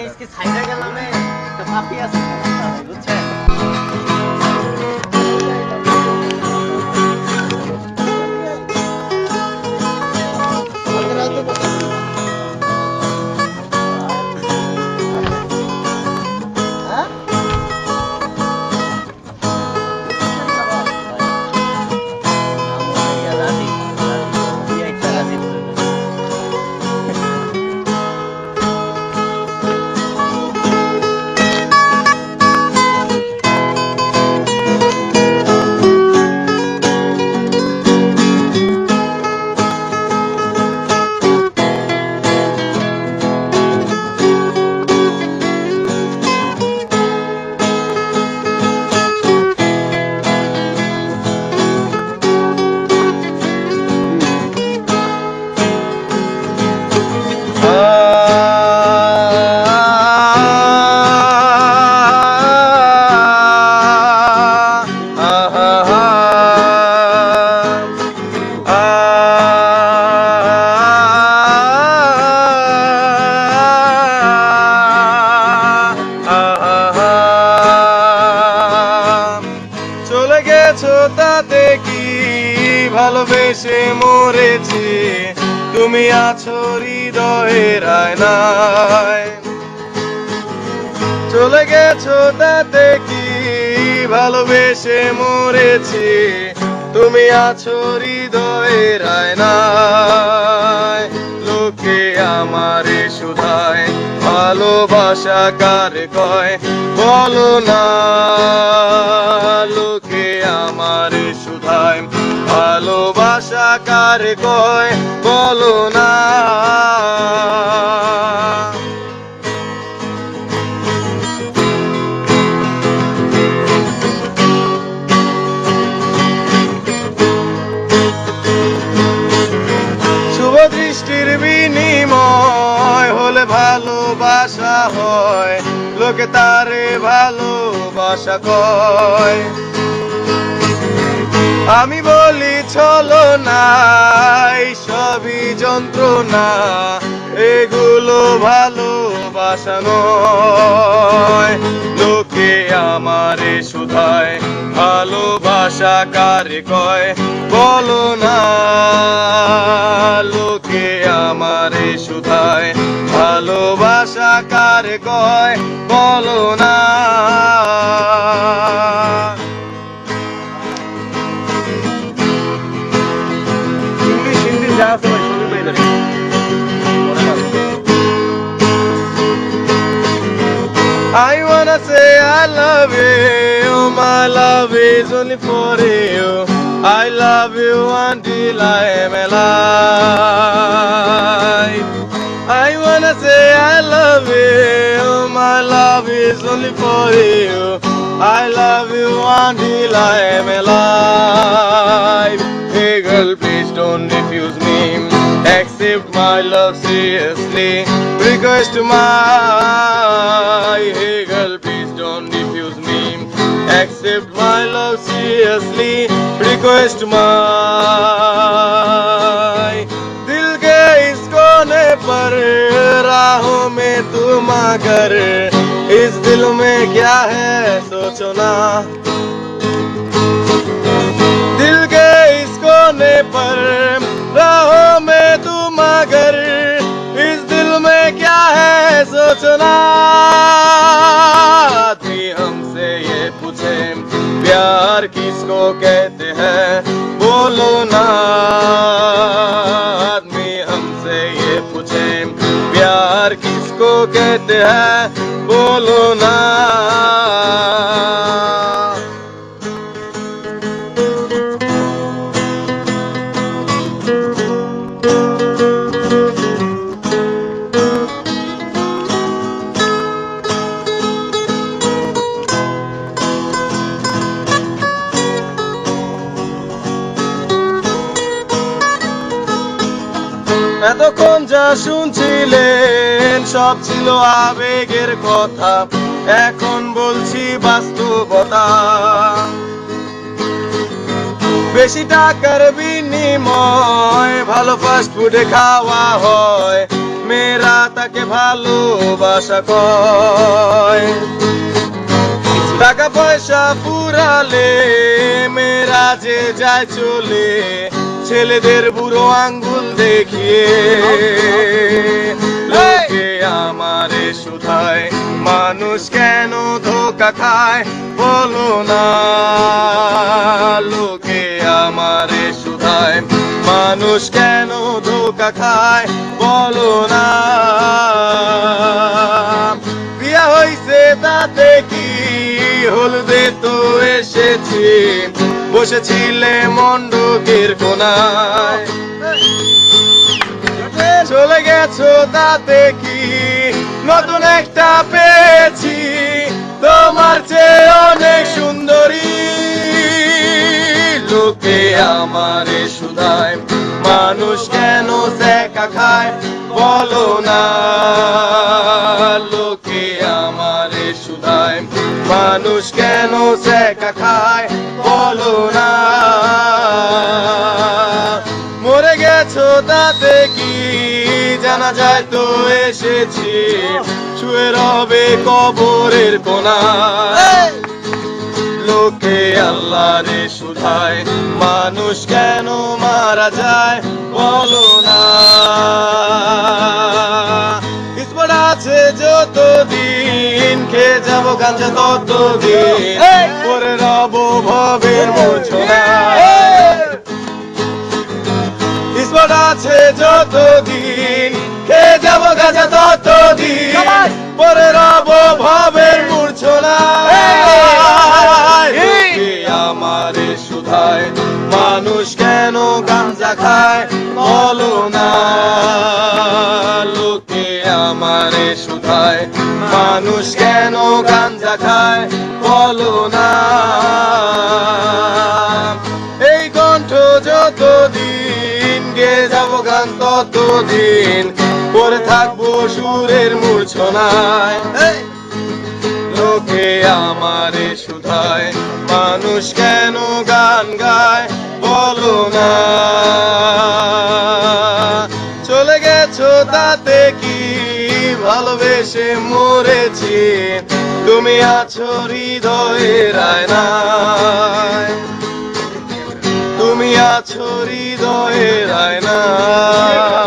इसकी साइड गেলাম একটা পাপি আছে বুঝছেন তাতে কি ভালোবেসে মরেছি তুমি আছো হৃদয়ের আয়নায় চলে গেছো তাতে কি ভালোবেসে মরেছি তুমি আছো হৃদয়ের আয়নায় লোকে আমারে শুধায় ভালোবাসা কার কয় বলো না লোকে আমারে শুধায় ভালোবাসা কার কয় বলো না শুভ দৃষ্টির বিনিময় হলে ভালোবাসা হয় লোকে তারে ভালোবাসা কয় আমি বলি চলো না সবই যন্ত্রণা এগুলো ভালোবাসা নয় লোকে আমারে শুধায় ভালোবাসা কারে কয় বলো না লোকে আমারে শুধায় ভালোবাসা কারে কয় বলো না I wanna say I love you, my love is only for you. I love you until I am alive. I wanna say I love you, my love is only for you. I love you until I am alive. Hey girl, please don't refuse me. Accept my love seriously. Request my hey girl, please don't refuse me. Accept my love seriously. Request my दिल के इस कोने पर राहों में तुम आकर इस दिल में क्या है सोचो ना दिल के इस कोने पर राहों में तुम आकर इस दिल में क्या है सोचो ना आदमी हमसे ये पूछे प्यार किसको कहते हैं बोलो ना आदमी हमसे ये पूछे प्यार किसको कहते हैं बोलो ना এতক্ষণ যা শুনছিলেন সব ছিল আবেগের কথা এখন বলছি বাস্তবতা বেশি টাকার বিনিময় ভালো ফাস্ট ফুডে খাওয়া হয় মেয়েরা তাকে ভালোবাসা কয়। টাকা পয়সা ফুরালে মেয়েরা যে যায় চলে, ছেলেদের বুড়ো আঙ্গুল দেখিয়ে। লোকে আমারে শুধায় মানুষ কেন ধোকা খায় বলো না। লোকে আমারে শুধায় মানুষ কেন ধোকা খায় বলো না। বিয়া হইছে তাতে কি, হলদে তো এসেছি, বসেছিলে মণ্ডপের কোনায়। চলে গেছো তাতে কি, নতুন একটা পেয়েছি, তোমার চেয়ে অনেক সুন্দরী। লোকে আমারে শুধায় মানুষ কেন একা খায় বলো না। লোকে আমারে শুধায় মানুষ কেন একা খায় বলো না। মরে গেছো তাতে কি, জানা যায় তো এসেছি, শুয়ে রবে কবরের কোনায়। লোকে আল্লাহরে শুধায় মানুষ কেন মারা যায় বলো না। স্পট আছে যতদিন, খেয়ে যাবো গাঞ্জা ততদিন, পরে রব ভবের মূর্ছনা। স্পট আছে যতদিন, খেয়ে যাবো গাঞ্জা ততদিন, পরে রব ভবের মূর্ছনা। আমারে শুধায় মানুষ কেন গাঞ্জা খায় বলো না। লোকে আমারে শুধায় মানুষ কেন গাঞ্জা খায় বলো না। এই কণ্ঠ যতদিন, গে যাবো গান ততদিন, পরে থাকবো সুরের মূর্ছনায়। লোকে আমারে শুধায় মানুষ কেন গান গায় বলো না। চলে গেছো তাতে কি, ভালোবেসে মরেছি, তুমি আছো হৃদয়ের আয়নায়। তুমি আছো হৃদয়ের আয়নায়।